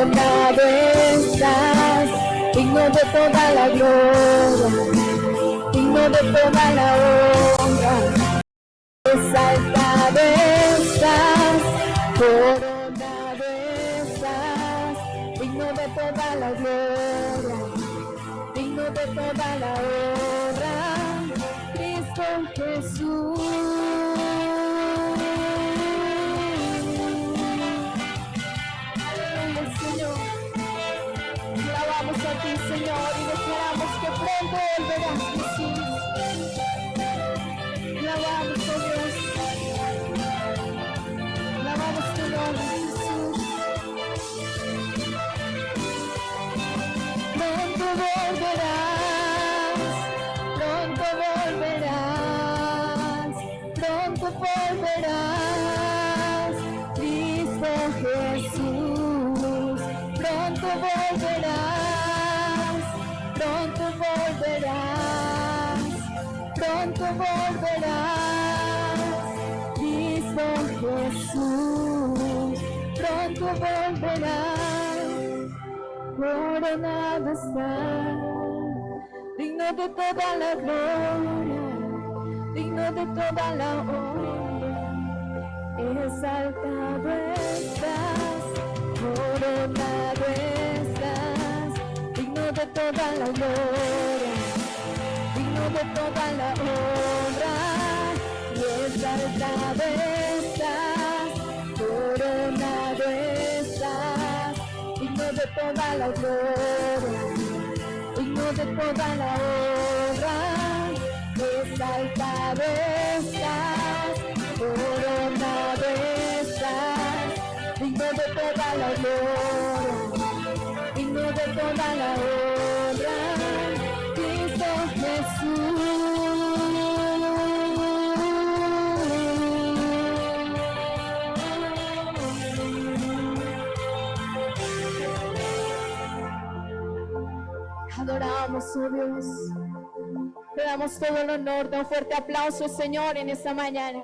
coronado estás, digno de toda la gloria, digno de toda la honra. Exaltado estás, coronado estás, digno de toda la gloria, digno de toda la honra, Cristo Jesús. Aleluya, Señor. Alabamos a ti, Señor, y declaramos que pronto volverás, Jesús. Alabamos, oh Dios. Alabamos tu nombre, Jesús. Pronto volverás, pronto volverás, pronto volverás, Cristo Jesús. Pronto volverás, pronto volverás, pronto volverás, Cristo Jesús. Pronto volverás, coronado estás, digno de toda la gloria, digno de toda la honra. Exaltado estás, coronado estás, digno de toda la gloria, digno de toda la honra. Y exaltado estás, coronado estás, digno de toda la gloria, digno de toda la honra. Exaltado estás, coronado estás, digno de toda la gloria, digno de toda la honra, Cristo Jesús. Adoramos, oh Dios. Te damos todo el honor. Da un fuerte aplauso, Señor, en esta mañana.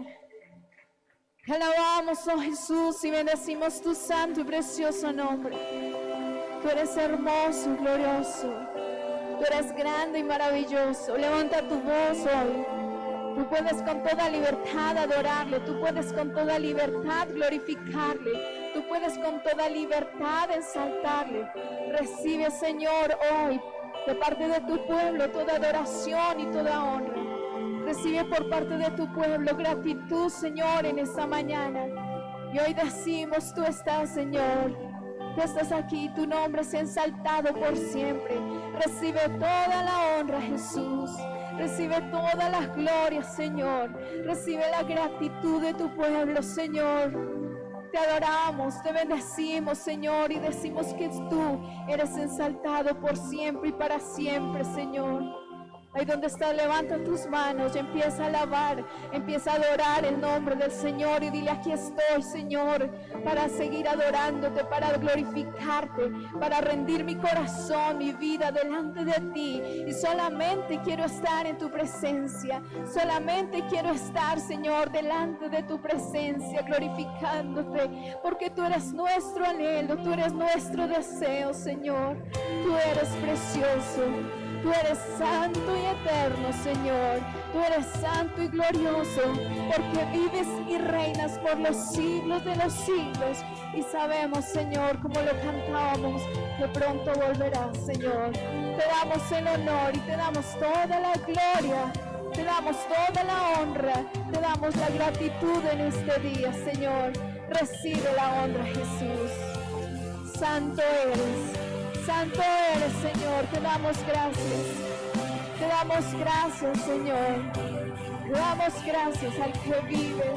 Alabamos, oh Jesús, y bendecimos tu santo y precioso nombre. Tú eres hermoso y glorioso. Tú eres grande y maravilloso. Levanta tu voz hoy. Tú puedes con toda libertad adorarle. Tú puedes con toda libertad glorificarle. Tú puedes con toda libertad exaltarle. Recibe, Señor, hoy de parte de tu pueblo toda adoración y toda honra. Recibe por parte de tu pueblo gratitud, Señor, en esta mañana. Y hoy decimos, tú estás, Señor. Tú estás aquí, tu nombre es exaltado por siempre. Recibe toda la honra, Jesús. Recibe todas las glorias, Señor. Recibe la gratitud de tu pueblo, Señor. Te adoramos, te bendecimos, Señor, y decimos que tú eres exaltado por siempre y para siempre, Señor. Ahí donde estás, levanta tus manos y empieza a alabar, empieza a adorar el nombre del Señor y dile: aquí estoy, Señor, para seguir adorándote, para glorificarte, para rendir mi corazón, mi vida delante de ti. Y solamente quiero estar en tu presencia, solamente quiero estar, Señor, delante de tu presencia, glorificándote, porque tú eres nuestro anhelo, tú eres nuestro deseo, Señor. Tú eres precioso. Tú eres santo y eterno, Señor. Tú eres santo y glorioso, porque vives y reinas por los siglos de los siglos. Y sabemos, Señor, como lo cantábamos, que pronto volverás, Señor. Te damos el honor y te damos toda la gloria. Te damos toda la honra. Te damos la gratitud en este día, Señor. Recibe la honra, Jesús. Santo eres. Santo eres, Señor, te damos gracias. Te damos gracias, Señor. Te damos gracias al que vive.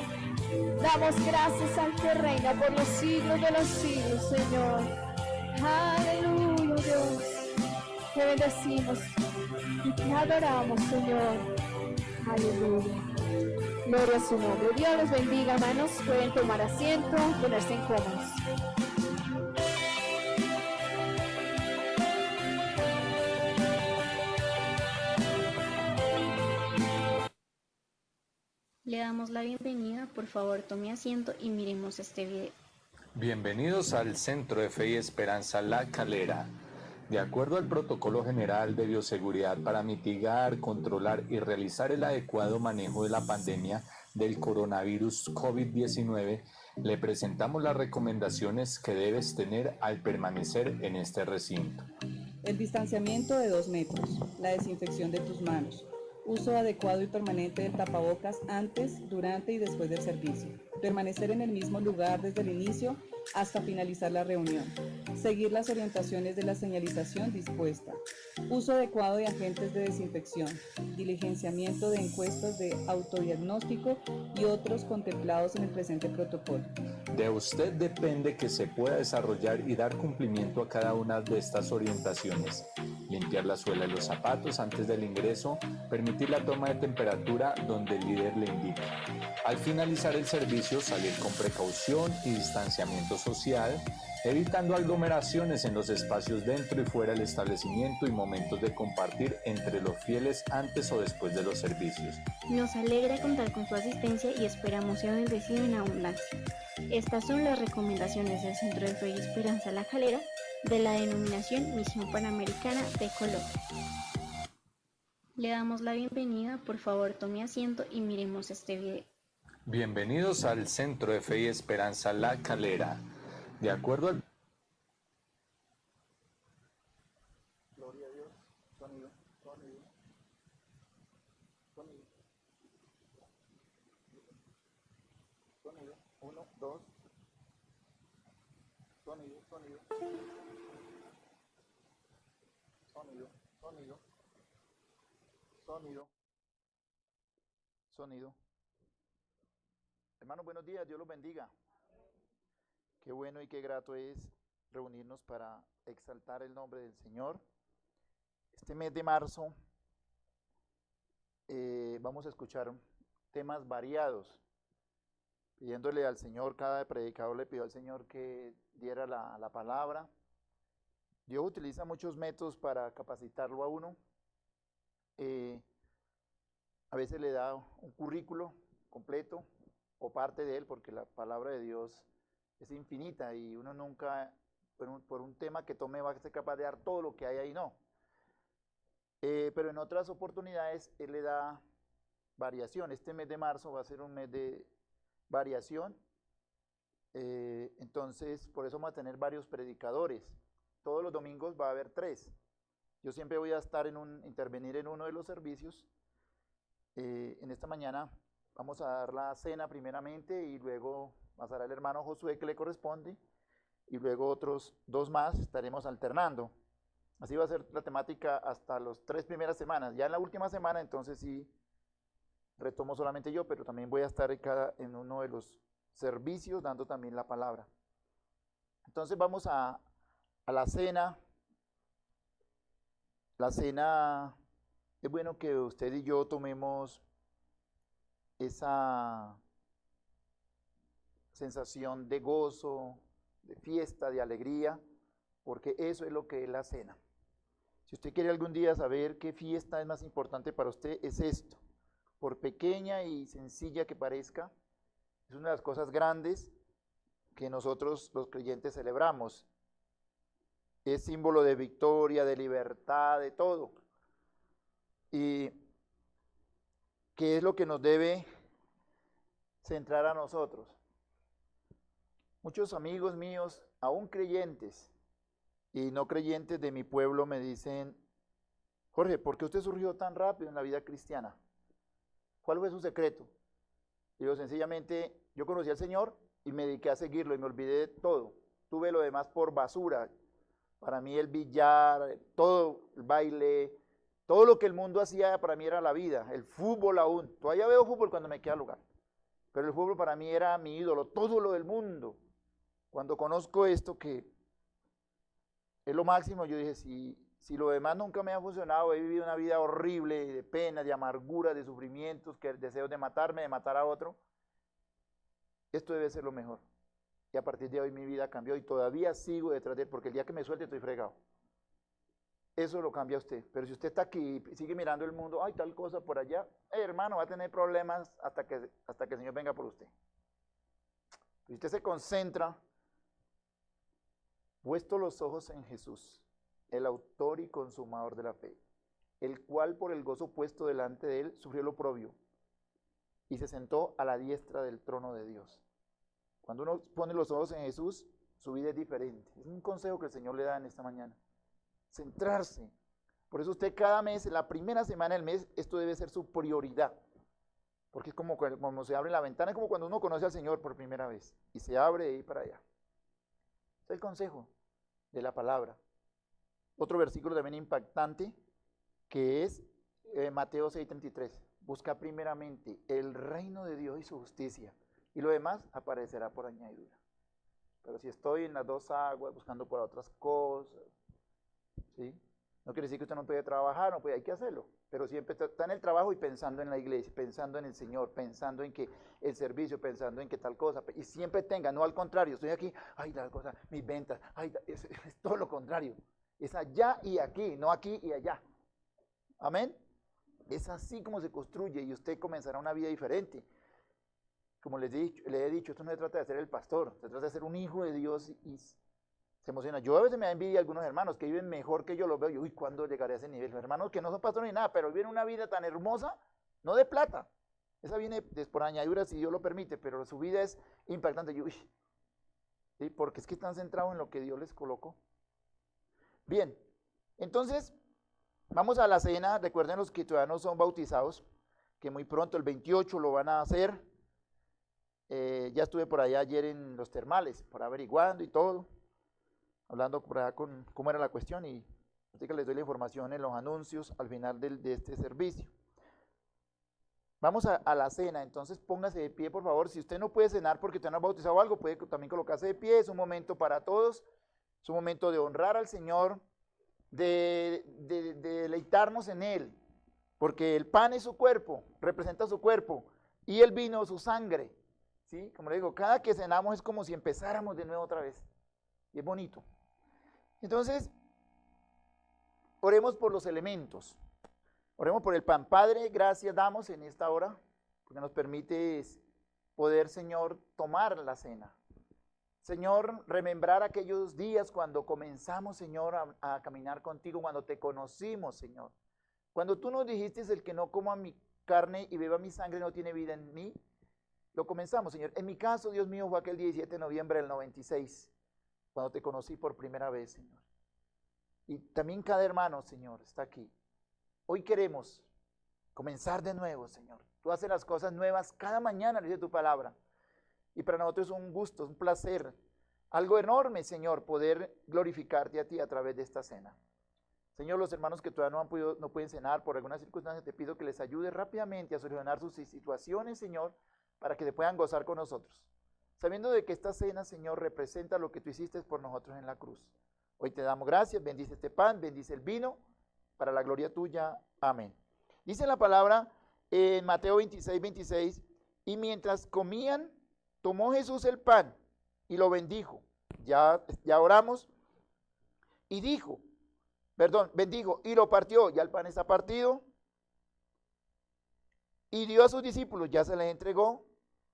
Damos gracias al que reina por los siglos de los siglos, Señor. Aleluya, Dios. Te bendecimos y te adoramos, Señor. Aleluya. Gloria a su nombre. Dios los bendiga, hermanos. Pueden tomar asiento, ponerse incómodos. Le damos la bienvenida, por favor tome asiento y miremos este video. Bienvenidos al Centro de Fe y Esperanza La Calera. De acuerdo al Protocolo General de Bioseguridad para mitigar, controlar y realizar el adecuado manejo de la pandemia del coronavirus COVID-19, le presentamos las recomendaciones que debes tener al permanecer en este recinto. El distanciamiento de 2 metros, la desinfección de tus manos, uso adecuado y permanente del tapabocas antes, durante y después del servicio, permanecer en el mismo lugar desde el inicio hasta finalizar la reunión, seguir las orientaciones de la señalización dispuesta, uso adecuado de agentes de desinfección, diligenciamiento de encuestas de autodiagnóstico y otros contemplados en el presente protocolo. De usted depende que se pueda desarrollar y dar cumplimiento a cada una de estas orientaciones. Limpiar la suela de los zapatos antes del ingreso, permitir la toma de temperatura donde el líder le indique. Al finalizar el servicio, salir con precaución y distanciamiento social, evitando aglomeraciones en los espacios dentro y fuera del establecimiento y momentos de compartir entre los fieles antes o después de los servicios. Nos alegra contar con su asistencia y esperamos sea bendecido en abundancia. Estas son las recomendaciones del Centro de Fe y Esperanza La Calera de la denominación Misión Panamericana de Colombia. Le damos la bienvenida, por favor tome asiento y miremos este video. Bienvenidos al Centro de Fe y Esperanza La Calera. De acuerdo al... Gloria a Dios. Sonido, sonido, sonido. Sonido, 1, 2. Sonido, sonido. Sonido, sonido. Sonido. Sonido. Hermanos, buenos días, Dios los bendiga. Qué bueno y qué grato es reunirnos para exaltar el nombre del Señor. Este mes de marzo vamos a escuchar temas variados, pidiéndole al Señor, cada predicador le pidió al Señor que diera la palabra. Dios utiliza muchos métodos para capacitarlo a uno. A veces le da un currículo completo o parte de él, porque la palabra de Dios es infinita y uno nunca, por un tema que tome, va a ser capaz de dar todo lo que hay ahí, no. Pero en otras oportunidades Él le da variación. Este mes de marzo va a ser un mes de variación, entonces por eso vamos a tener varios predicadores. Todos los domingos va a haber 3. Yo siempre voy a estar intervenir en uno de los servicios. En esta mañana vamos a dar la cena primeramente y luego pasará el hermano Josué que le corresponde y luego otros 2 más estaremos alternando. Así va a ser la temática hasta las 3 primeras semanas. Ya en la última semana entonces sí retomo solamente yo, pero también voy a estar en uno de los servicios dando también la palabra. Entonces vamos a la cena. La cena, es bueno que usted y yo tomemos esa sensación de gozo, de fiesta, de alegría, porque eso es lo que es la cena. Si usted quiere algún día saber qué fiesta es más importante para usted, es esto. Por pequeña y sencilla que parezca, es una de las cosas grandes que nosotros los creyentes celebramos. Es símbolo de victoria, de libertad, de todo. Y ¿qué es lo que nos debe centrar a nosotros? Muchos amigos míos, aún creyentes y no creyentes de mi pueblo, me dicen: Jorge, ¿por qué usted surgió tan rápido en la vida cristiana? ¿Cuál fue su secreto? Digo, sencillamente, yo conocí al Señor y me dediqué a seguirlo y me olvidé de todo. Tuve lo demás por basura. Para mí el billar, todo, el baile, todo lo que el mundo hacía para mí era la vida. El fútbol aún. Todavía veo fútbol cuando me queda lugar. Pero el fútbol para mí era mi ídolo, todo lo del mundo. Cuando conozco esto que es lo máximo, yo dije, si lo demás nunca me ha funcionado, he vivido una vida horrible, de pena, de amargura, de sufrimientos, que el deseo de matarme, de matar a otro, esto debe ser lo mejor. Y a partir de hoy mi vida cambió y todavía sigo detrás de él, porque el día que me suelte estoy fregado. Eso lo cambia usted. Pero si usted está aquí y sigue mirando el mundo, hay tal cosa por allá, hermano, va a tener problemas hasta que el Señor venga por usted. Si usted se concentra puesto los ojos en Jesús, el autor y consumador de la fe, el cual por el gozo puesto delante de él sufrió lo oprobio y se sentó a la diestra del trono de Dios. Cuando uno pone los ojos en Jesús, su vida es diferente. Es un consejo que el Señor le da en esta mañana. Centrarse. Por eso usted cada mes, la primera semana del mes, esto debe ser su prioridad. Porque es como se abre la ventana, es como cuando uno conoce al Señor por primera vez y se abre de ahí para allá. Es el consejo de la palabra. Otro versículo también impactante que es Mateo 6:33. Busca primeramente el reino de Dios y su justicia y lo demás aparecerá por añadidura. Pero si estoy en las dos aguas buscando por otras cosas, ¿sí? No quiere decir que usted no puede trabajar, no puede, hay que hacerlo, pero siempre está en el trabajo y pensando en la iglesia, pensando en el Señor, pensando en que el servicio, pensando en que tal cosa, y siempre tenga, no al contrario, estoy aquí, ay, tal cosa, mis ventas, ay, es todo lo contrario, es allá y aquí, no aquí y allá. Amén. Es así como se construye y usted comenzará una vida diferente. Como le he dicho, esto no se trata de ser el pastor, se trata de ser un hijo de Dios y se emociona. Yo a veces me da envidia a algunos hermanos que viven mejor que yo, los veo, y uy, ¿cuándo llegaré a ese nivel? Los hermanos que no son pastores ni nada, pero viven una vida tan hermosa, no de plata. Esa viene por añadidura si Dios lo permite, pero su vida es impactante. Yo, uy, ¿sí? Porque es que están centrados en lo que Dios les colocó. Bien, entonces, vamos a la cena. Recuerden los que todavía no son bautizados, que muy pronto, el 28, lo van a hacer. Ya estuve por allá ayer en los termales, por averiguando y todo, hablando por allá con cómo era la cuestión y así que les doy la información en los anuncios al final de este servicio. Vamos a la cena, entonces póngase de pie por favor. Si usted no puede cenar porque usted no ha bautizado algo, puede también colocarse de pie. Es un momento para todos, es un momento de honrar al Señor, de deleitarnos en Él, porque el pan es su cuerpo, representa su cuerpo, y el vino su sangre. ¿Sí? Como le digo, cada que cenamos es como si empezáramos de nuevo otra vez. Y es bonito. Entonces, oremos por los elementos. Oremos por el pan. Padre, gracias damos en esta hora, porque nos permite poder, Señor, tomar la cena. Señor, remembrar aquellos días cuando comenzamos, Señor, a caminar contigo, cuando te conocimos, Señor. Cuando tú nos dijiste, el que no coma mi carne y beba mi sangre no tiene vida en mí. Lo comenzamos, Señor. En mi caso, Dios mío, fue aquel 17 de noviembre del 96, cuando te conocí por primera vez, Señor. Y también cada hermano, Señor, está aquí. Hoy queremos comenzar de nuevo, Señor. Tú haces las cosas nuevas cada mañana, dice tu palabra. Y para nosotros es un gusto, es un placer, algo enorme, Señor, poder glorificarte a ti a través de esta cena. Señor, los hermanos que todavía no pueden cenar por alguna circunstancia, te pido que les ayudes rápidamente a solucionar sus situaciones, Señor, para que se puedan gozar con nosotros, sabiendo de que esta cena, Señor, representa lo que tú hiciste por nosotros en la cruz. Hoy te damos gracias, bendice este pan, bendice el vino, para la gloria tuya. Amén. Dice la palabra en Mateo 26, y mientras comían, tomó Jesús el pan y lo bendijo. Ya oramos. Y bendijo y lo partió. Ya el pan está partido. Y dio a sus discípulos, ya se les entregó.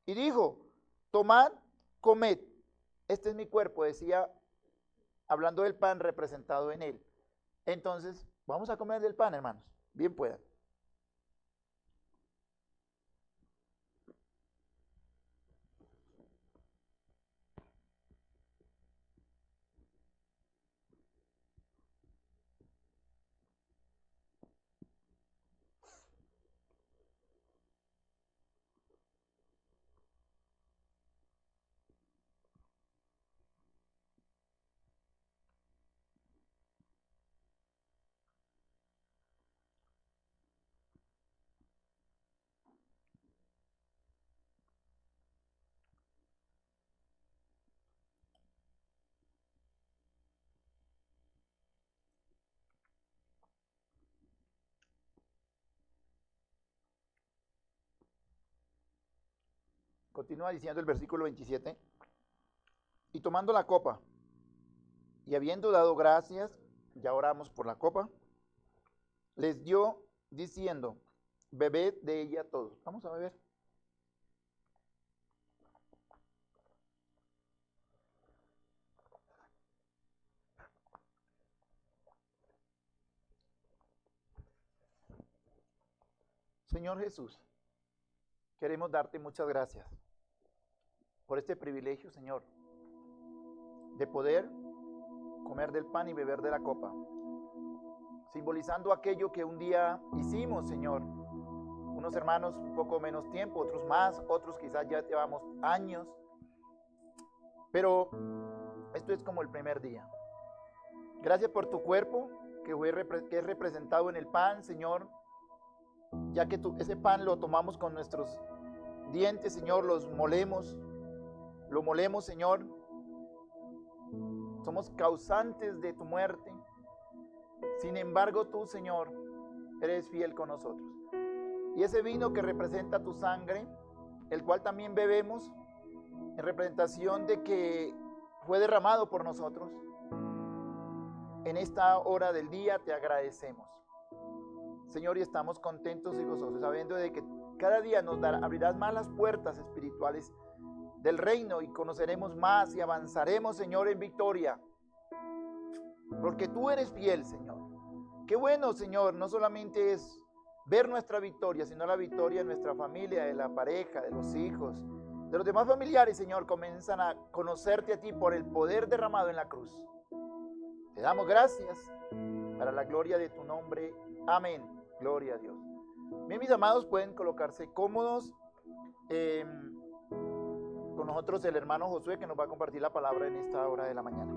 Y dijo, tomad, comed. Este es mi cuerpo, decía, hablando del pan representado en él. Entonces, vamos a comer del pan, hermanos. Bien puedan. Continúa diciendo el versículo 27. Y tomando la copa, y habiendo dado gracias, ya oramos por la copa, les dio diciendo, bebed de ella todos. Vamos a beber. Señor Jesús, queremos darte muchas gracias por este privilegio, Señor, de poder comer del pan y beber de la copa, simbolizando aquello que un día hicimos, Señor. Unos hermanos un poco menos tiempo, otros más, otros quizás ya llevamos años, pero esto es como el primer día. Gracias por tu cuerpo que es representado en el pan, Señor, ya que ese pan lo tomamos con nuestros dientes, Señor, lo molemos, Señor. Somos causantes de tu muerte. Sin embargo, tú, Señor, eres fiel con nosotros. Y ese vino que representa tu sangre, el cual también bebemos, en representación de que fue derramado por nosotros, en esta hora del día te agradecemos, Señor, y estamos contentos y gozosos, sabiendo de que cada día abrirás más las puertas espirituales del reino y conoceremos más y avanzaremos, Señor, en victoria, porque tú eres fiel, Señor. Qué bueno, Señor, no solamente es ver nuestra victoria, sino la victoria de nuestra familia, de la pareja, de los hijos, de los demás familiares, Señor, comienzan a conocerte a ti por el poder derramado en la cruz. Te damos gracias para la gloria de tu nombre. Amén. Gloria a Dios. Bien, mis amados, pueden colocarse cómodos. Con nosotros el hermano Josué, que nos va a compartir la palabra en esta hora de la mañana.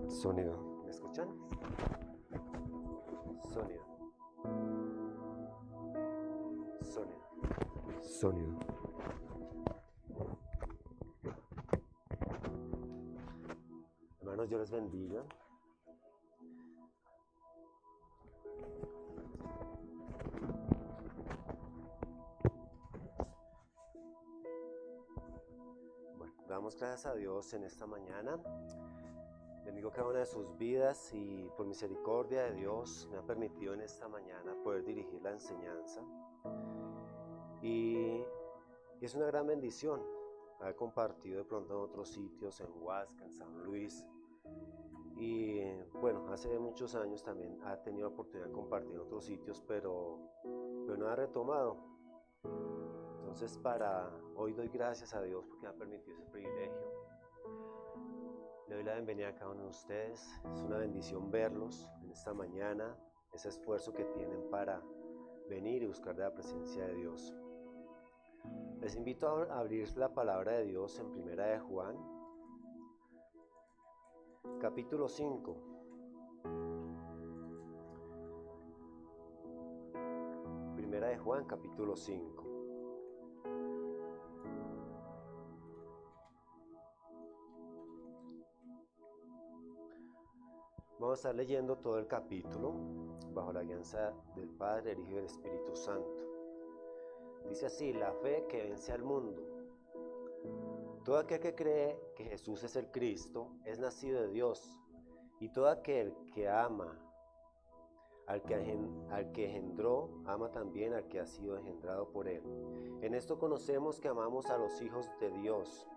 Sonido, ¿me escuchan? Sonido. Sonido. Sonido. Hermanos, Dios les bendiga. Bueno, damos gracias a Dios en esta mañana. Bendigo cada una de sus vidas y por misericordia de Dios me ha permitido en esta mañana poder dirigir la enseñanza. Y es una gran bendición haber compartido de pronto en otros sitios, en Huasca, en San Luis. Y bueno, hace muchos años también ha tenido la oportunidad de compartir en otros sitios, pero no ha retomado. Entonces hoy doy gracias a Dios porque me ha permitido ese privilegio. Le doy la bienvenida a cada uno de ustedes. Es una bendición verlos en esta mañana, ese esfuerzo que tienen para venir y buscar de la presencia de Dios. Les invito a abrir la palabra de Dios en Primera de Juan, capítulo 5. Primera de Juan, capítulo 5. Vamos a estar leyendo todo el capítulo bajo la guianza del Padre, el Hijo y el Espíritu Santo. Dice así: la fe que vence al mundo. Todo aquel que cree que Jesús es el Cristo es nacido de Dios, y todo aquel que ama al que engendró, ama también al que ha sido engendrado por él. En esto conocemos que amamos a los hijos de Dios,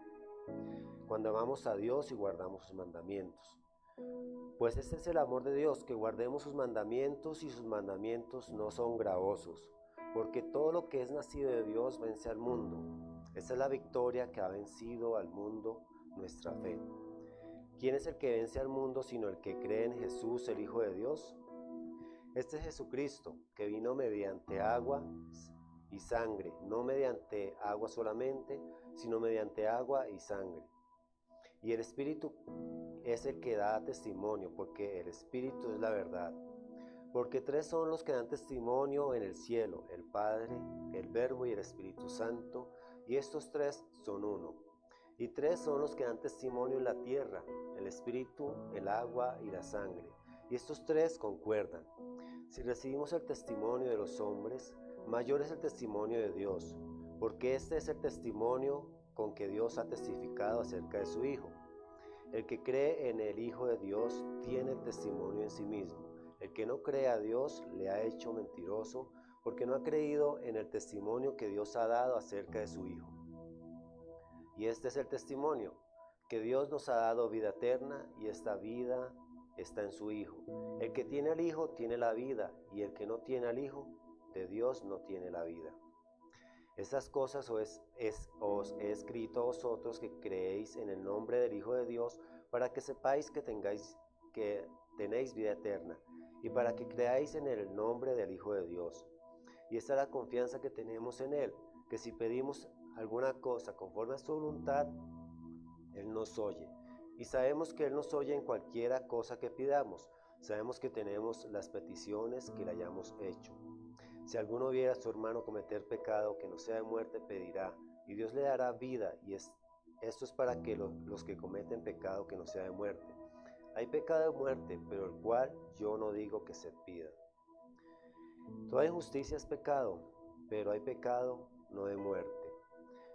cuando amamos a Dios y guardamos sus mandamientos. Pues este es el amor de Dios, que guardemos sus mandamientos, y sus mandamientos no son gravosos, porque todo lo que es nacido de Dios vence al mundo. Esta es la victoria que ha vencido al mundo, nuestra fe. ¿Quién es el que vence al mundo sino el que cree en Jesús, el Hijo de Dios? Este es Jesucristo, que vino mediante agua y sangre, no mediante agua solamente, sino mediante agua y sangre. Y el Espíritu es el que da testimonio, porque el Espíritu es la verdad. Porque tres son los que dan testimonio en el cielo: el Padre, el Verbo y el Espíritu Santo, y estos tres son uno. Y tres son los que dan testimonio en la tierra: el Espíritu, el agua y la sangre. Y estos tres concuerdan. Si recibimos el testimonio de los hombres, Mayor es el testimonio de Dios, porque este es el testimonio con que Dios ha testificado acerca de su Hijo. El que cree en el Hijo de Dios tiene el testimonio en sí mismo. El que no cree a Dios le ha hecho mentiroso, porque no ha creído en el testimonio que Dios ha dado acerca de su Hijo. Y este es el testimonio, que Dios nos ha dado vida eterna, y esta vida está en su Hijo. El que tiene al Hijo tiene la vida, y el que no tiene al Hijo de Dios no tiene la vida. Estas cosas os he escrito a vosotros que creéis en el nombre del Hijo de Dios, para que sepáis que tenéis vida eterna, y para que creáis en el nombre del Hijo de Dios. Y esta es la confianza que tenemos en Él, que si pedimos alguna cosa conforme a su voluntad, Él nos oye. Y sabemos que Él nos oye en cualquiera cosa que pidamos. Sabemos que tenemos las peticiones que le hayamos hecho. Si alguno viera a su hermano cometer pecado que no sea de muerte, pedirá, y Dios le dará vida, y esto es para que los que cometen pecado que no sea de muerte. Hay pecado de muerte, pero el cual yo no digo que se pida. Toda injusticia es pecado, pero hay pecado no de muerte.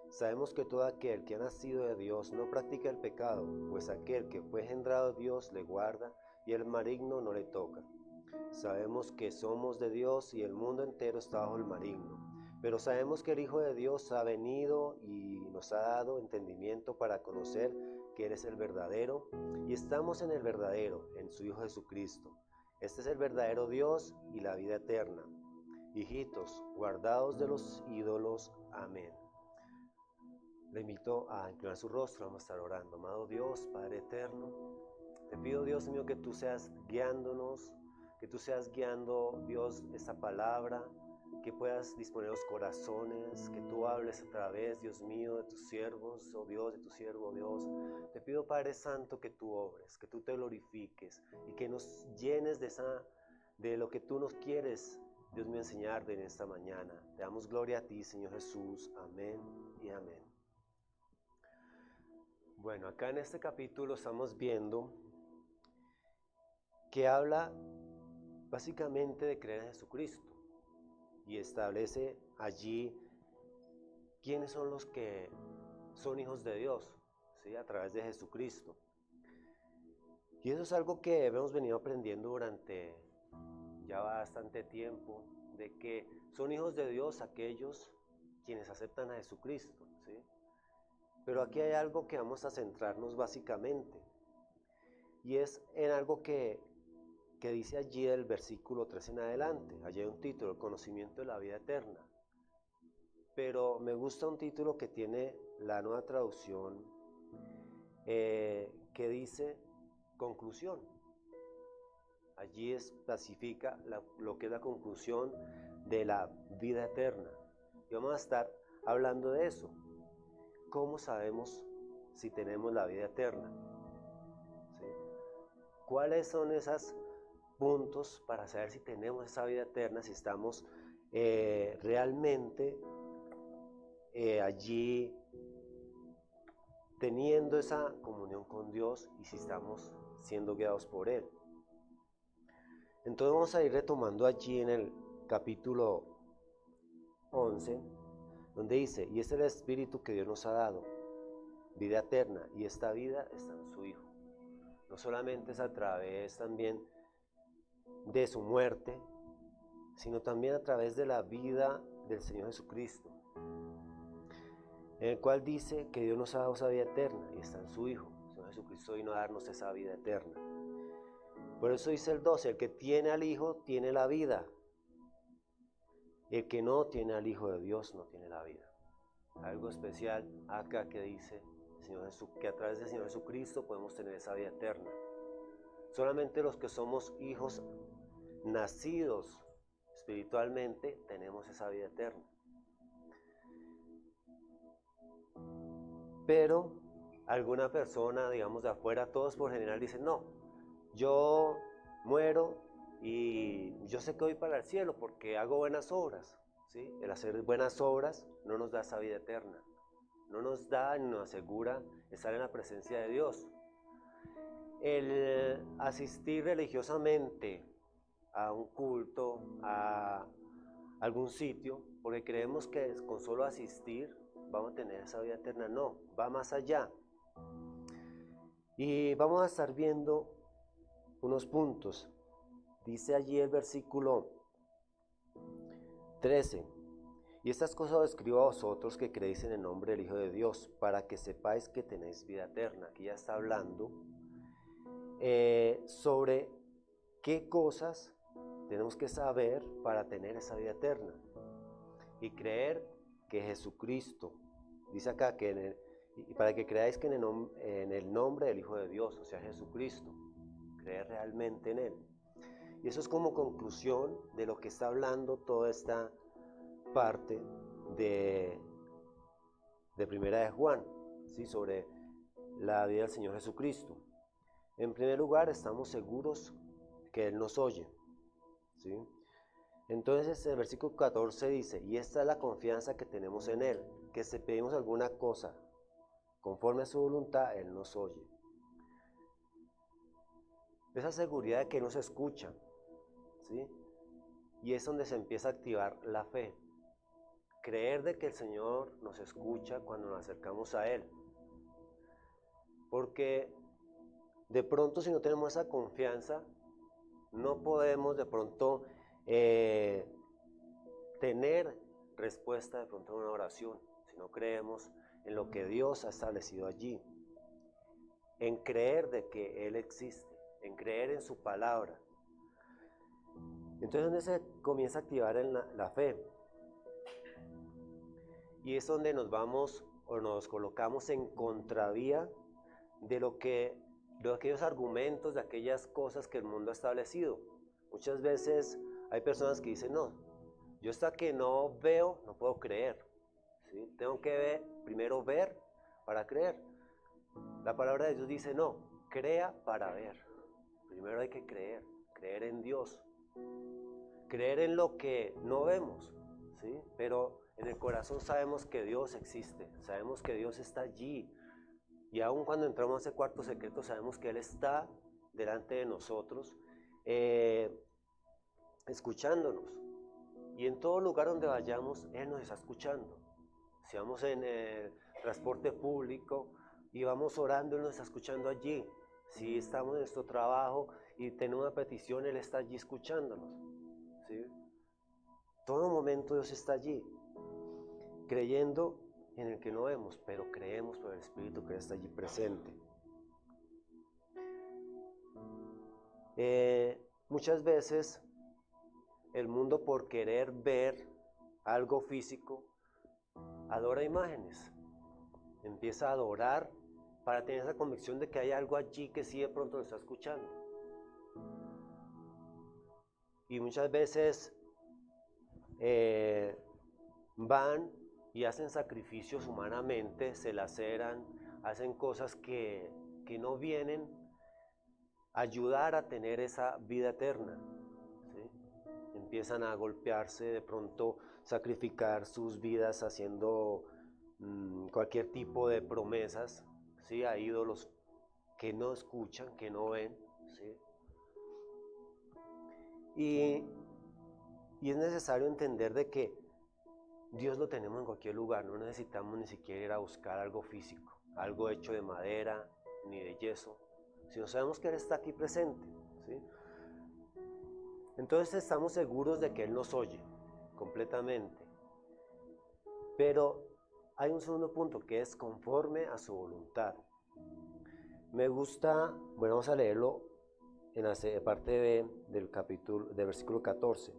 Sabemos que todo aquel que ha nacido de Dios no practica el pecado, pues aquel que fue engendrado de Dios le guarda, y el maligno no le toca. Sabemos que somos de Dios y el mundo entero está bajo el maligno, pero sabemos que el Hijo de Dios ha venido y nos ha dado entendimiento para conocer que Él es el verdadero, y estamos en el verdadero, en su Hijo Jesucristo. Este es el verdadero Dios y la vida eterna. Hijitos, guardaos de los ídolos. Amén. Le invito a inclinar su rostro, vamos a estar orando. Amado Dios, Padre eterno, te pido, Dios mío, que tú seas guiándonos, que tú seas guiando, Dios, esta palabra, que puedas disponer los corazones, que tú hables a través, Dios mío, de tus siervos, oh Dios, de tu siervo, Dios. Te pido, Padre Santo, que tú obres, que tú te glorifiques y que nos llenes de lo que tú nos quieres, Dios mío, enseñar en esta mañana. Te damos gloria a ti, Señor Jesús. Amén y amén. Bueno, acá en este capítulo estamos viendo que habla básicamente de creer en Jesucristo y establece allí quiénes son los que son hijos de Dios, ¿sí? A través de Jesucristo. Y eso es algo que hemos venido aprendiendo durante ya bastante tiempo, de que son hijos de Dios aquellos quienes aceptan a Jesucristo, ¿sí? Pero aquí hay algo que vamos a centrarnos básicamente, y es en algo que dice allí del versículo 3 en adelante. Allí hay un título, el conocimiento de la vida eterna. Pero me gusta un título que tiene la Nueva Traducción, que dice conclusión. Allí especifica lo que es la conclusión de la vida eterna. Y vamos a estar hablando de eso. ¿Cómo sabemos si tenemos la vida eterna? ¿Sí? ¿Cuáles son esos puntos para saber si tenemos esa vida eterna, si estamos realmente allí teniendo esa comunión con Dios y si estamos siendo guiados por Él? Entonces vamos a ir retomando allí en el capítulo 11, donde dice, y este es el Espíritu que Dios nos ha dado, vida eterna, y esta vida está en su Hijo. No solamente es a través también de su muerte, sino también a través de la vida del Señor Jesucristo, en el cual dice que Dios nos ha dado esa vida eterna, y está en su Hijo. El Señor Jesucristo vino a darnos esa vida eterna. Por eso dice el 12, el que tiene al Hijo tiene la vida. El que no tiene al Hijo de Dios no tiene la vida. Algo especial acá que dice que a través del Señor Jesucristo podemos tener esa vida eterna. Solamente los que somos hijos nacidos espiritualmente tenemos esa vida eterna. Pero alguna persona, digamos de afuera, todos por general dicen, no, yo muero y yo sé que voy para el cielo porque hago buenas obras, ¿sí? El hacer buenas obras no nos da esa vida eterna, no nos da ni nos asegura estar en la presencia de Dios. El asistir religiosamente a un culto, a algún sitio, porque creemos que con solo asistir vamos a tener esa vida eterna. No, va más allá. Y vamos a estar viendo unos puntos. Dice allí el versículo 13. Y estas cosas os escribo a vosotros que creéis en el nombre del Hijo de Dios, para que sepáis que tenéis vida eterna. Aquí ya está hablando sobre qué cosas tenemos que saber para tener esa vida eterna. Y creer que Jesucristo, dice acá, y para que creáis que en el nombre del Hijo de Dios, o sea, Jesucristo, creer realmente en Él. Y eso es como conclusión de lo que está hablando toda esta parte de Primera de Juan, ¿sí? Sobre la vida del Señor Jesucristo. En primer lugar, estamos seguros que Él nos oye, ¿sí? Entonces el versículo 14 dice, y esta es la confianza que tenemos en Él, que si pedimos alguna cosa conforme a su voluntad, Él nos oye. Esa seguridad de que Él nos escucha, ¿sí? Y es donde se empieza a activar la fe. Creer de que el Señor nos escucha cuando nos acercamos a Él. Porque de pronto si no tenemos esa confianza, no podemos de pronto tener respuesta de pronto a una oración, si no creemos en lo que Dios ha establecido allí, en creer de que Él existe, en creer en su palabra. Entonces donde se comienza a activar en la fe, y es donde nos vamos o nos colocamos en contravía de aquellos argumentos, de aquellas cosas que el mundo ha establecido. Muchas veces hay personas que dicen, no, yo hasta que no veo, no puedo creer, ¿sí? Tengo que primero ver para creer. La palabra de Dios dice, no, crea para ver. Primero hay que creer en Dios, creer en lo que no vemos, ¿sí? Pero en el corazón sabemos que Dios existe, sabemos que Dios está allí. Y aun cuando entramos a ese cuarto secreto, sabemos que Él está delante de nosotros, escuchándonos. Y en todo lugar donde vayamos, Él nos está escuchando. Si vamos en el transporte público y vamos orando, Él nos está escuchando allí. Si estamos en nuestro trabajo y tenemos una petición, Él está allí escuchándonos, ¿sí? Todo momento Dios está allí, creyendo en el que no vemos, pero creemos por el Espíritu que está allí presente. Muchas veces el mundo, por querer ver algo físico, adora imágenes, empieza a adorar para tener esa convicción de que hay algo allí que sí de pronto lo está escuchando. Y muchas veces van y hacen sacrificios humanamente, se laceran, hacen cosas que no vienen a ayudar a tener esa vida eterna, ¿sí? Empiezan a golpearse, de pronto sacrificar sus vidas haciendo cualquier tipo de promesas, ¿sí? A ídolos que no escuchan, que no ven, ¿sí? Y es necesario entender de que Dios lo tenemos en cualquier lugar, no necesitamos ni siquiera ir a buscar algo físico, algo hecho de madera ni de yeso, sino sabemos que Él está aquí presente, ¿sí? Entonces estamos seguros de que Él nos oye completamente. Pero hay un segundo punto que es conforme a su voluntad. Me gusta, bueno, vamos a leerlo en la parte B del capítulo, del versículo 14.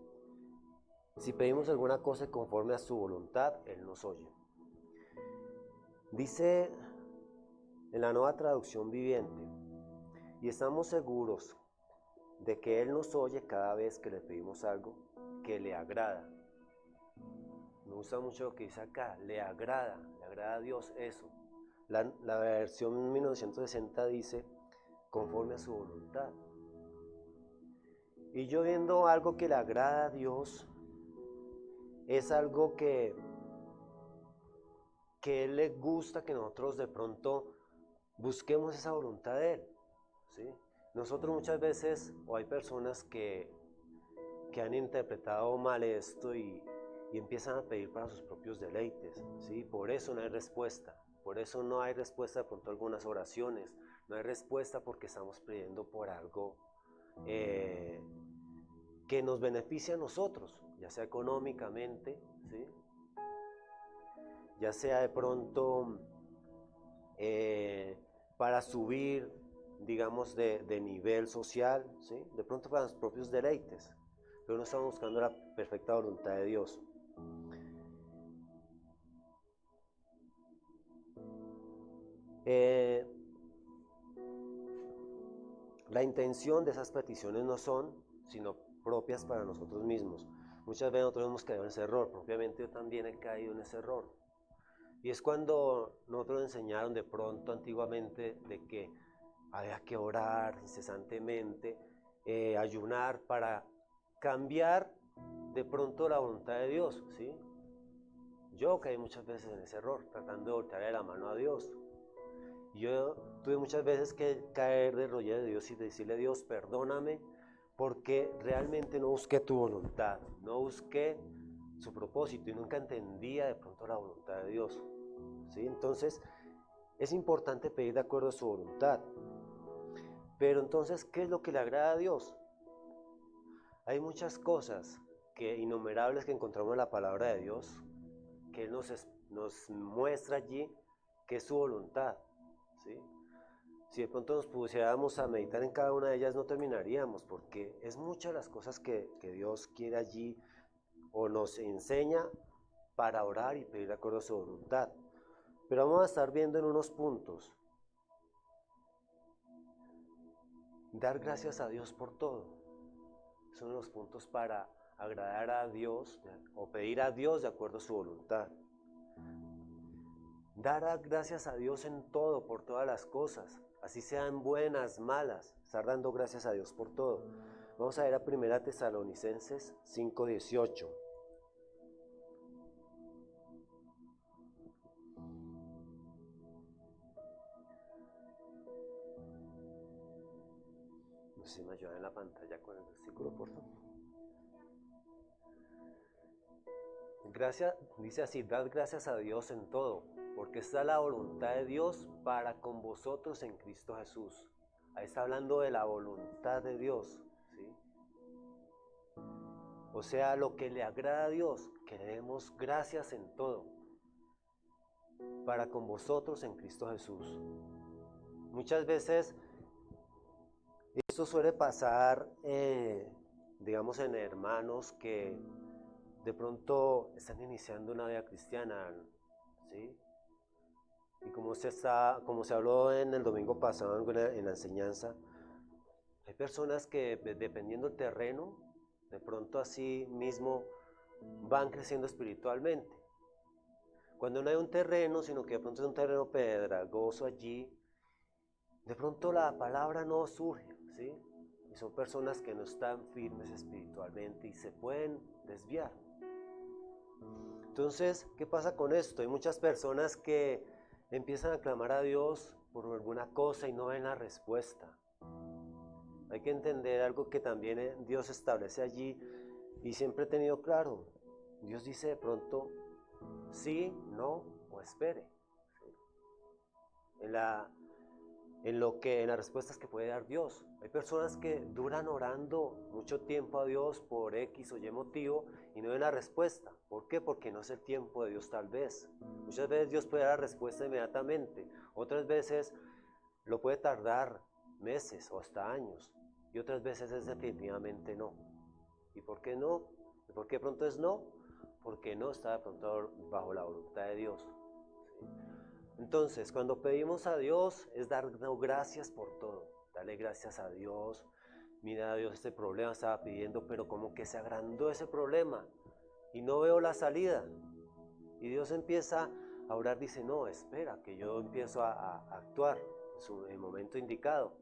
Si pedimos alguna cosa conforme a su voluntad, Él nos oye. Dice en la Nueva Traducción Viviente, y estamos seguros de que Él nos oye cada vez que le pedimos algo que le agrada. Me gusta mucho lo que dice acá, le agrada a Dios eso. La versión 1960 dice, conforme a su voluntad. Y yo viendo algo que le agrada a Dios, es algo que Él le gusta que nosotros de pronto busquemos esa voluntad de Él, ¿sí? Nosotros muchas veces, o hay personas que que han interpretado mal esto y empiezan a pedir para sus propios deleites, ¿sí? Por eso no hay respuesta. Por eso no hay respuesta de pronto a algunas oraciones. No hay respuesta porque estamos pidiendo por algo que nos beneficie a nosotros, ya sea económicamente, ¿sí? Ya sea de pronto para subir, digamos, de nivel social, ¿sí? De pronto para los propios deleites, pero no estamos buscando la perfecta voluntad de Dios. La intención de esas peticiones no son sino propias para nosotros mismos. Muchas veces nosotros hemos caído en ese error, propiamente yo también he caído en ese error. Y es cuando nosotros enseñaron de pronto antiguamente de que había que orar incesantemente, ayunar para cambiar de pronto la voluntad de Dios, ¿sí? Yo caí muchas veces en ese error, tratando de voltearle la mano a Dios. Yo tuve muchas veces que caer de rodillas de Dios y decirle: Dios, perdóname, porque realmente no busqué tu voluntad, no busqué su propósito y nunca entendía de pronto la voluntad de Dios, ¿sí? Entonces, es importante pedir de acuerdo a su voluntad. Pero entonces, ¿qué es lo que le agrada a Dios? Hay muchas cosas innumerables que encontramos en la palabra de Dios, que Él nos muestra allí que es su voluntad, ¿sí? Si de pronto nos pusiéramos a meditar en cada una de ellas, no terminaríamos, porque es muchas las cosas que Dios quiere allí o nos enseña para orar y pedir de acuerdo a su voluntad. Pero vamos a estar viendo en unos puntos. Dar gracias a Dios por todo. Son los puntos para agradar a Dios o pedir a Dios de acuerdo a su voluntad. Dar gracias a Dios en todo, por todas las cosas, así sean buenas, malas, estar dando gracias a Dios por todo. Vamos a ver a 1 Tesalonicenses 5:18. No sé si me ayudan en la pantalla con el versículo, por favor. Dice así: dad gracias a Dios en todo, porque está la voluntad de Dios para con vosotros en Cristo Jesús. Ahí está hablando de la voluntad de Dios, ¿sí? O sea, lo que le agrada a Dios, que le demos gracias en todo, para con vosotros en Cristo Jesús. Muchas veces esto suele pasar, digamos, en hermanos que de pronto están iniciando una vida cristiana, ¿sí? Y como se habló en el domingo pasado en la enseñanza, hay personas que dependiendo del terreno, de pronto así mismo van creciendo espiritualmente. Cuando no hay un terreno, sino que de pronto es un terreno pedregoso allí, de pronto la palabra no surge, ¿sí? Y son personas que no están firmes espiritualmente y se pueden desviar. Entonces, ¿qué pasa con esto? Hay muchas personas que empiezan a clamar a Dios por alguna cosa y no ven la respuesta. Hay que entender algo que también Dios establece allí y siempre he tenido claro. Dios dice de pronto sí, no o espere. En las respuestas que puede dar Dios. Hay personas que duran orando mucho tiempo a Dios por X o Y motivo y no ven la respuesta. ¿Por qué? Porque no es el tiempo de Dios tal vez. Muchas veces Dios puede dar la respuesta inmediatamente. Otras veces lo puede tardar meses o hasta años. Y otras veces es definitivamente no. ¿Y por qué no? ¿Y por qué pronto es no? Porque no está de pronto bajo la voluntad de Dios. ¿Sí? Entonces, cuando pedimos a Dios es dar gracias por todo. Darle gracias a Dios. Mira, Dios, este problema estaba pidiendo, pero como que se agrandó ese problema y no veo la salida. Y Dios empieza a orar, dice, no, espera, que yo empiezo a actuar en el momento indicado.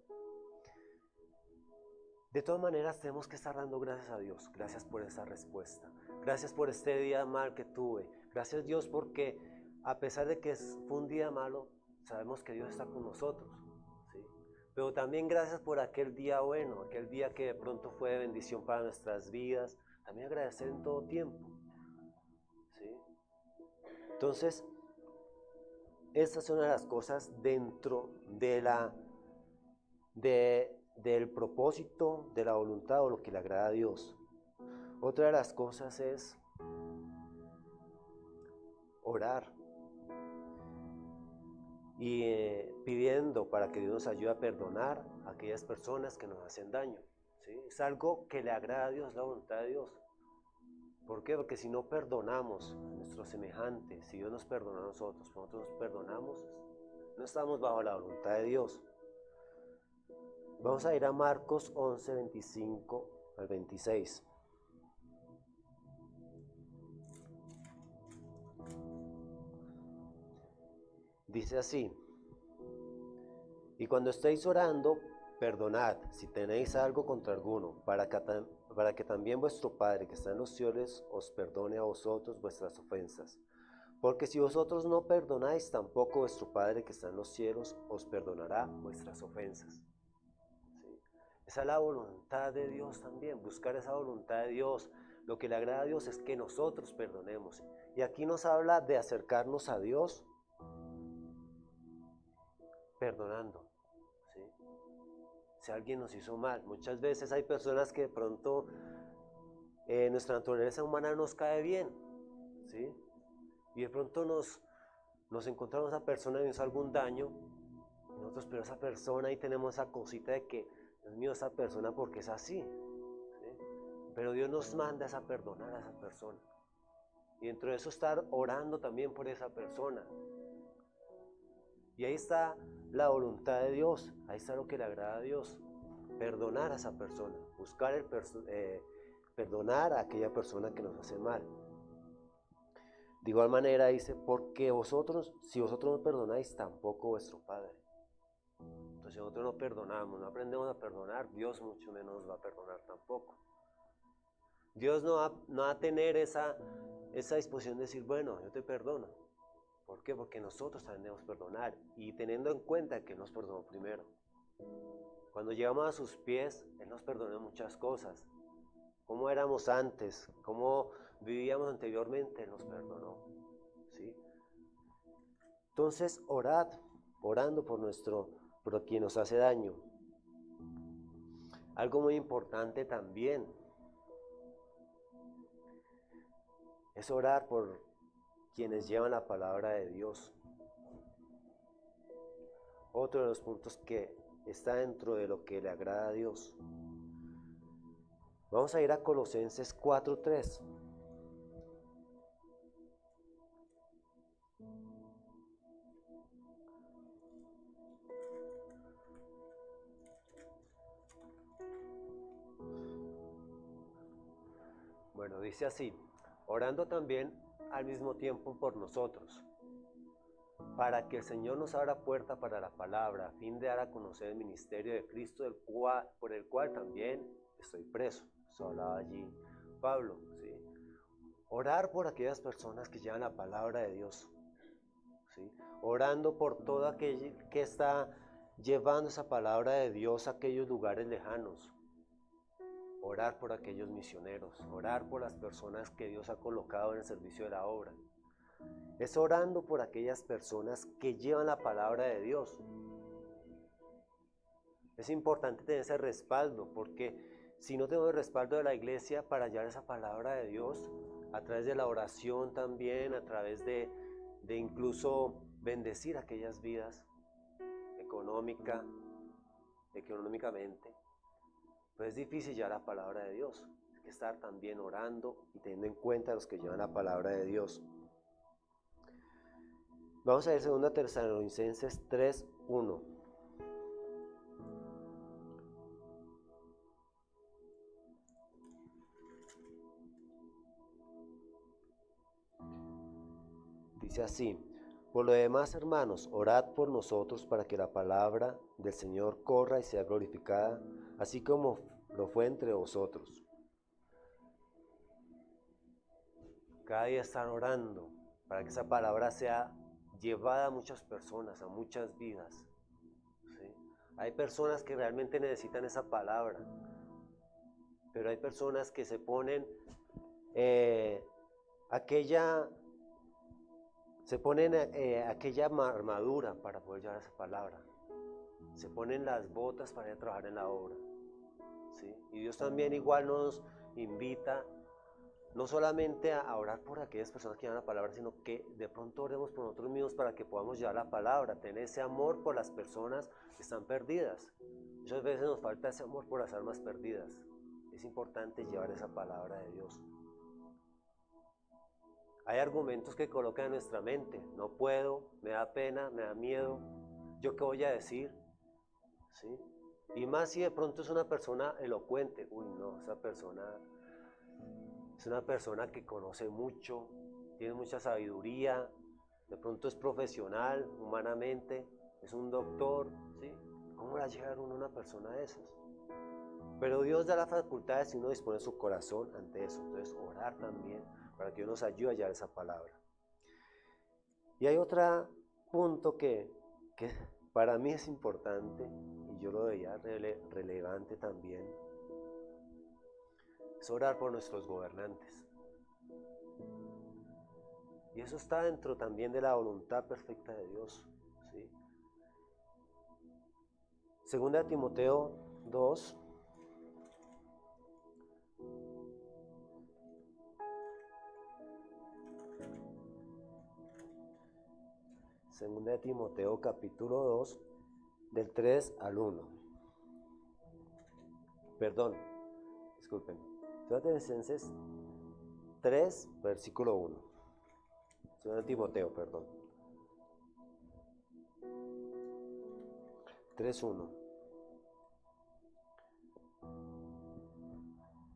De todas maneras, tenemos que estar dando gracias a Dios. Gracias por esa respuesta. Gracias por este día mal que tuve. Gracias, Dios, porque a pesar de que fue un día malo, sabemos que Dios está con nosotros, ¿sí? Pero también gracias por aquel día bueno, aquel día que de pronto fue de bendición para nuestras vidas. También agradecer en todo tiempo. ¿Sí? Entonces, estas son las cosas dentro del propósito, de la voluntad o lo que le agrada a Dios. Otra de las cosas es orar y pidiendo para que Dios nos ayude a perdonar a aquellas personas que nos hacen daño. ¿Sí? Es algo que le agrada a Dios, la voluntad de Dios. ¿Por qué? Porque si no perdonamos a nuestros semejantes, si Dios nos perdona a nosotros nos perdonamos, no estamos bajo la voluntad de Dios. Vamos a ir a Marcos 11, 25 al 26. Dice así: y cuando estéis orando, perdonad si tenéis algo contra alguno, para que también vuestro Padre que está en los cielos os perdone a vosotros vuestras ofensas. Porque si vosotros no perdonáis, tampoco vuestro Padre que está en los cielos os perdonará vuestras ofensas. ¿Sí? Esa es la voluntad de Dios también, buscar esa voluntad de Dios. Lo que le agrada a Dios es que nosotros perdonemos. Y aquí nos habla de acercarnos a Dios perdonando. ¿Sí? Si alguien nos hizo mal, muchas veces hay personas que de pronto nuestra naturaleza humana nos cae bien, ¿sí? Y de pronto nos encontramos a esa persona y nos hizo algún daño, y nosotros, pero esa persona, ahí tenemos esa cosita de que, Dios mío, esa persona porque es así, ¿sí? Pero Dios nos manda a perdonar a esa persona, y dentro de eso estar orando también por esa persona. Y ahí está la voluntad de Dios, ahí está lo que le agrada a Dios, perdonar a esa persona, buscar perdonar a aquella persona que nos hace mal. De igual manera dice, porque vosotros, si vosotros no perdonáis, tampoco vuestro Padre. Entonces si nosotros no perdonamos, no aprendemos a perdonar, Dios mucho menos nos va a perdonar tampoco. Dios no va a tener esa disposición de decir, bueno, yo te perdono. ¿Por qué? Porque nosotros también debemos perdonar, y teniendo en cuenta que Él nos perdonó primero. Cuando llegamos a sus pies, Él nos perdonó muchas cosas. Cómo éramos antes, cómo vivíamos anteriormente, Él nos perdonó. ¿Sí? Entonces, orando por quien nos hace daño. Algo muy importante también es orar por quienes llevan la palabra de Dios. Otro de los puntos que está dentro de lo que le agrada a Dios. Vamos a ir a Colosenses 4:3. Bueno, dice así: orando también al mismo tiempo por nosotros, para que el Señor nos abra puerta para la palabra, a fin de dar a conocer el ministerio de Cristo, por el cual también estoy preso. Eso hablaba allí Pablo, ¿sí? Orar por aquellas personas que llevan la palabra de Dios, ¿sí? Orando por todo aquel que está llevando esa palabra de Dios a aquellos lugares lejanos. Orar por aquellos misioneros, orar por las personas que Dios ha colocado en el servicio de la obra. Es orando por aquellas personas que llevan la palabra de Dios. Es importante tener ese respaldo, porque si no tenemos el respaldo de la iglesia para llevar esa palabra de Dios, a través de la oración también, a través de incluso bendecir aquellas vidas económicamente, pues es difícil llevar la palabra de Dios. Hay que estar también orando y teniendo en cuenta a los que llevan la palabra de Dios. Vamos a ver 2 Tesalonicenses 3:1. Dice así: por lo demás, hermanos, orad por nosotros para que la palabra del Señor corra y sea glorificada, así como lo fue entre vosotros. Cada día estar orando para que esa palabra sea llevada a muchas personas, a muchas vidas, ¿sí? Hay personas que realmente necesitan esa palabra, pero hay personas que se ponen aquella armadura para poder llevar esa palabra. Se ponen las botas para ir a trabajar en la obra, ¿sí? Y Dios también igual nos invita no solamente a orar por aquellas personas que llevan la palabra, sino que de pronto oremos por nosotros mismos para que podamos llevar la palabra, tener ese amor por las personas que están perdidas. Muchas veces nos falta ese amor por las almas perdidas. Es importante llevar esa palabra de Dios. Hay argumentos que colocan en nuestra mente: no puedo, me da pena, me da miedo, ¿yo qué voy a decir? ¿Sí? Y más si de pronto es una persona elocuente. Uy, no, esa persona es una persona que conoce mucho, tiene mucha sabiduría, de pronto es profesional, humanamente, es un doctor, ¿sí? ¿Cómo va a llegar una persona de esas? Pero Dios da las facultades y uno dispone su corazón ante eso. Entonces, orar también para que Dios nos ayude a hallar esa palabra. Y hay otro punto que para mí es importante, y yo lo veía relevante también, es orar por nuestros gobernantes. Y eso está dentro también de la voluntad perfecta de Dios, ¿sí? Segunda de Timoteo 2. Segunda de Timoteo capítulo 2, del 3 al 1. Perdón, disculpen. Tesalonicenses 3, versículo 1. Segunda de Timoteo, perdón. 3:1.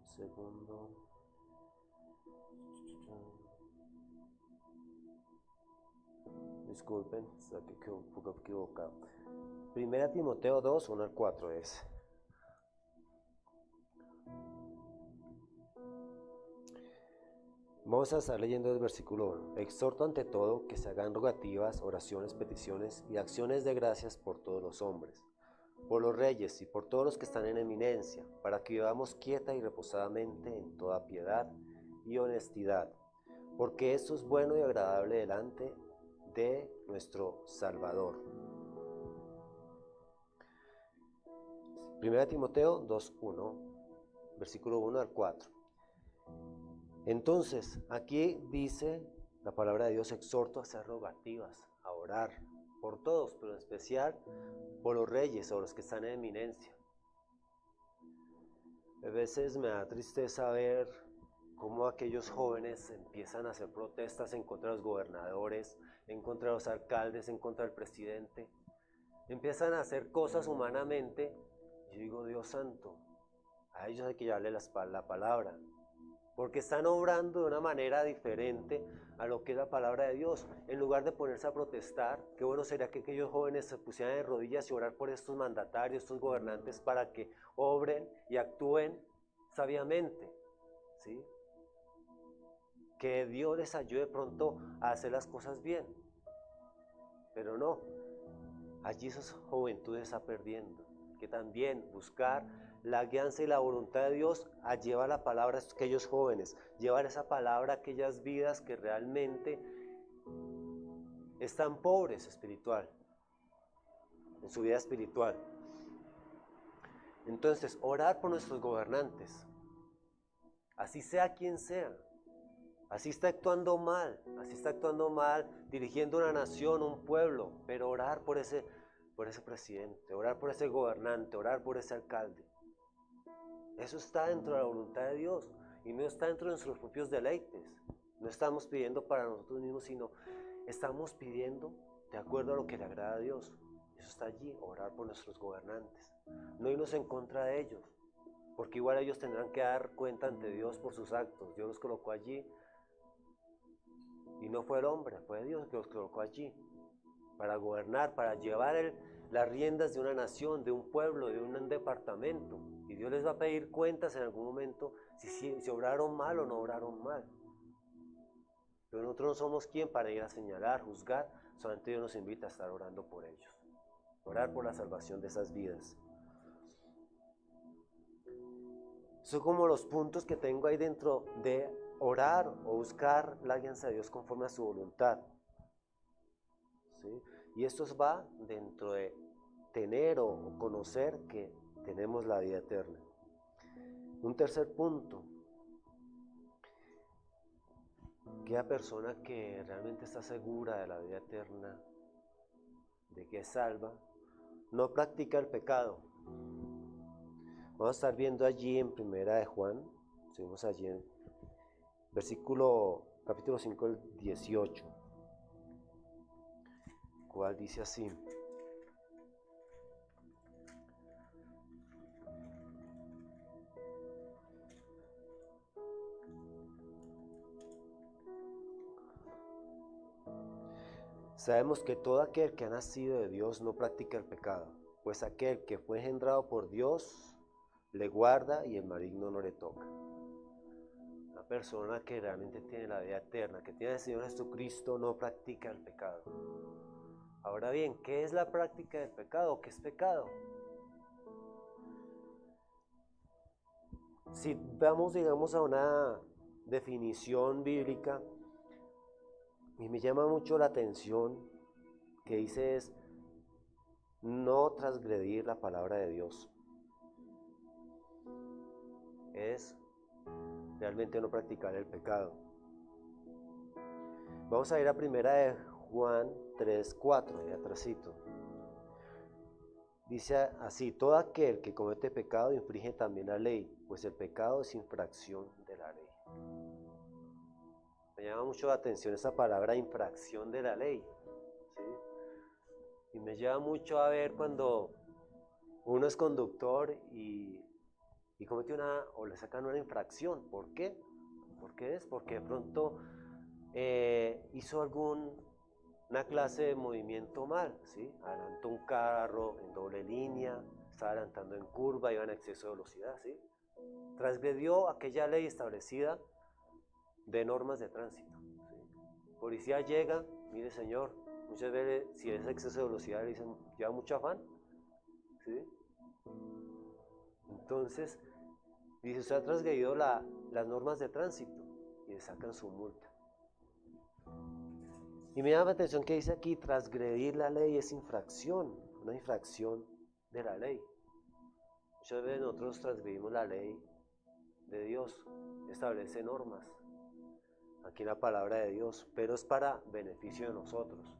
Segundo. Disculpen, está un poco equivocado. Primera Timoteo 2, 1 al 4 es. Vamos a estar leyendo el versículo 1. Exhorto ante todo que se hagan rogativas, oraciones, peticiones y acciones de gracias por todos los hombres, por los reyes y por todos los que están en eminencia, para que vivamos quieta y reposadamente en toda piedad y honestidad, porque esto es bueno y agradable delante de nuestro Salvador. Primera Timoteo 2:1, versículo 1 al 4. Entonces, aquí dice la palabra de Dios: exhorto a hacer rogativas, a orar por todos, pero en especial por los reyes o los que están en eminencia. A veces me da tristeza ver cómo aquellos jóvenes empiezan a hacer protestas en contra de los gobernadores, en contra de los alcaldes, en contra del presidente. Empiezan a hacer cosas humanamente. Yo digo, Dios santo, a ellos hay que llevarle la palabra, porque están obrando de una manera diferente a lo que es la palabra de Dios. En lugar de ponerse a protestar, qué bueno sería que aquellos jóvenes se pusieran de rodillas y orar por estos mandatarios, estos gobernantes, para que obren y actúen sabiamente, ¿sí? Que Dios les ayude pronto a hacer las cosas bien. Pero no, allí esa juventud está perdiendo. Que también buscar la guianza y la voluntad de Dios a llevar la palabra a aquellos jóvenes, llevar esa palabra a aquellas vidas que realmente están pobres espiritual, en su vida espiritual. Entonces, orar por nuestros gobernantes, así sea quien sea, así está actuando mal, dirigiendo una nación, un pueblo, pero orar por ese presidente, orar por ese gobernante, orar por ese alcalde. Eso está dentro de la voluntad de Dios y no está dentro de nuestros propios deleites. No estamos pidiendo para nosotros mismos, sino estamos pidiendo de acuerdo a lo que le agrada a Dios. Eso está allí, orar por nuestros gobernantes. No irnos en contra de ellos, porque igual ellos tendrán que dar cuenta ante Dios por sus actos. Dios los colocó allí y no fue el hombre, fue Dios que los colocó allí para gobernar, para llevar las riendas de una nación, de un pueblo, de un departamento. Y Dios les va a pedir cuentas en algún momento si obraron mal o no obraron mal. Pero nosotros no somos quien para ir a señalar, juzgar, solamente Dios nos invita a estar orando por ellos. orar por la salvación de esas vidas. Son como los puntos que tengo ahí dentro de orar o buscar la alianza de Dios conforme a su voluntad. ¿Sí? Y esto va dentro de tener o conocer que tenemos la vida eterna. Un tercer punto, aquella persona que realmente está segura de la vida eterna, de que es salva, no practica el pecado. Vamos a estar viendo allí en Primera de Juan, seguimos allí en capítulo 5, el 18, cual dice así: sabemos que todo aquel que ha nacido de Dios no practica el pecado, pues aquel que fue engendrado por Dios le guarda y el maligno no le toca. Una persona que realmente tiene la vida eterna, que tiene al Señor Jesucristo, no practica el pecado. Ahora bien, ¿qué es la práctica del pecado? ¿Qué es pecado? Si vamos, digamos, a una definición bíblica, y me llama mucho la atención que dice es no transgredir la palabra de Dios. Es realmente no practicar el pecado. Vamos a ir a Primera de Juan 3:4, de atrásito. Dice así: todo aquel que comete pecado infringe también la ley, pues el pecado es infracción de la ley. Me llama mucho la atención esa palabra, infracción de la ley, ¿sí? Y me lleva mucho a ver cuando uno es conductor y comete o le sacan una infracción. ¿Por qué? ¿Por qué es? Porque de pronto hizo una clase de movimiento mal, ¿sí? Adelantó un carro en doble línea, estaba adelantando en curva, iba en exceso de velocidad, ¿sí? Transgredió aquella ley establecida de normas de tránsito, ¿sí? Policía llega, mire señor, muchas veces si es exceso de velocidad le dicen, ¿lleva mucho afán? ¿Sí? Entonces, dice, usted ha transgredido las normas de tránsito y le sacan su multa. Y me llama la atención que dice aquí, transgredir la ley es infracción, una infracción de la ley. Muchas veces nosotros transgredimos la ley de Dios, establece normas aquí en la palabra de Dios, pero es para beneficio de nosotros.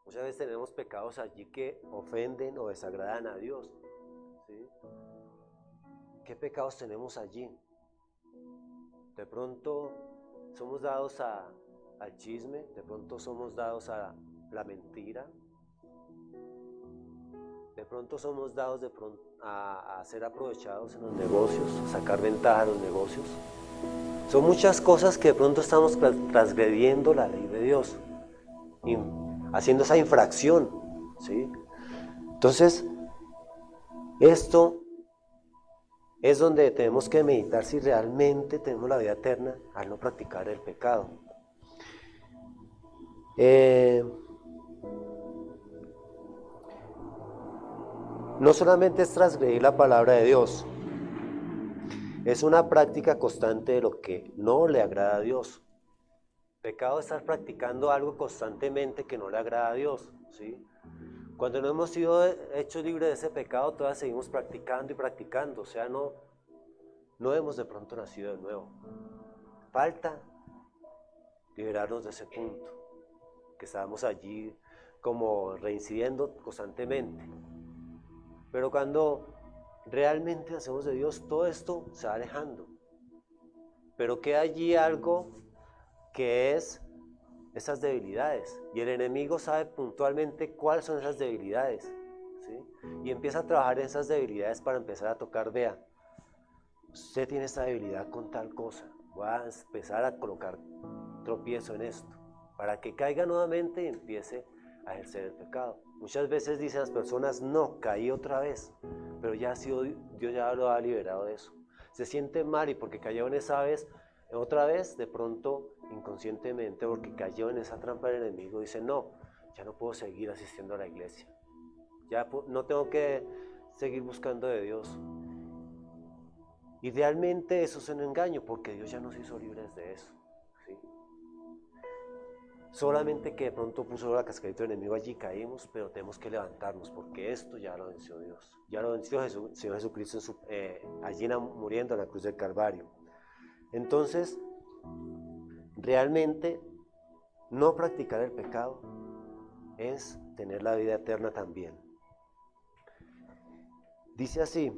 Muchas veces tenemos pecados allí que ofenden o desagradan a Dios, ¿sí? ¿Qué pecados tenemos allí? De pronto somos dados al chisme, de pronto somos dados a la mentira, de pronto somos dados a ser aprovechados en los negocios, a sacar ventaja de los negocios. Son muchas cosas que de pronto estamos transgrediendo la ley de Dios, haciendo esa infracción, ¿sí? Entonces, esto es donde tenemos que meditar si realmente tenemos la vida eterna al no practicar el pecado. No solamente es transgredir la palabra de Dios, es una práctica constante de lo que no le agrada a Dios. Pecado es estar practicando algo constantemente que no le agrada a Dios, ¿sí? Cuando no hemos sido hechos libres de ese pecado, todavía seguimos practicando y practicando, o sea, no hemos de pronto nacido de nuevo. Falta liberarnos de ese punto, que estábamos allí como reincidiendo constantemente. Pero cuando realmente hacemos de Dios, todo esto se va alejando. Pero queda allí algo que es esas debilidades. Y el enemigo sabe puntualmente cuáles son esas debilidades, ¿sí? Y empieza a trabajar en esas debilidades para empezar a tocar, vea, usted tiene esta debilidad con tal cosa, voy a empezar a colocar tropiezo en esto, para que caiga nuevamente y empiece a ejercer el pecado. Muchas veces dicen las personas, no, caí otra vez, pero Dios ya lo ha liberado de eso. Se siente mal y porque cayó en esa vez, otra vez, de pronto, inconscientemente, porque cayó en esa trampa del enemigo, dice, no, ya no puedo seguir asistiendo a la iglesia. Ya no tengo que seguir buscando de Dios. Idealmente eso es un engaño, porque Dios ya nos hizo libres de eso, ¿sí? Solamente que de pronto puso la cascarita del enemigo allí, caímos, pero tenemos que levantarnos, porque esto ya lo venció Dios. Ya lo venció Señor Jesucristo allí muriendo en la cruz del Calvario. Entonces, realmente, no practicar el pecado es tener la vida eterna también. Dice así: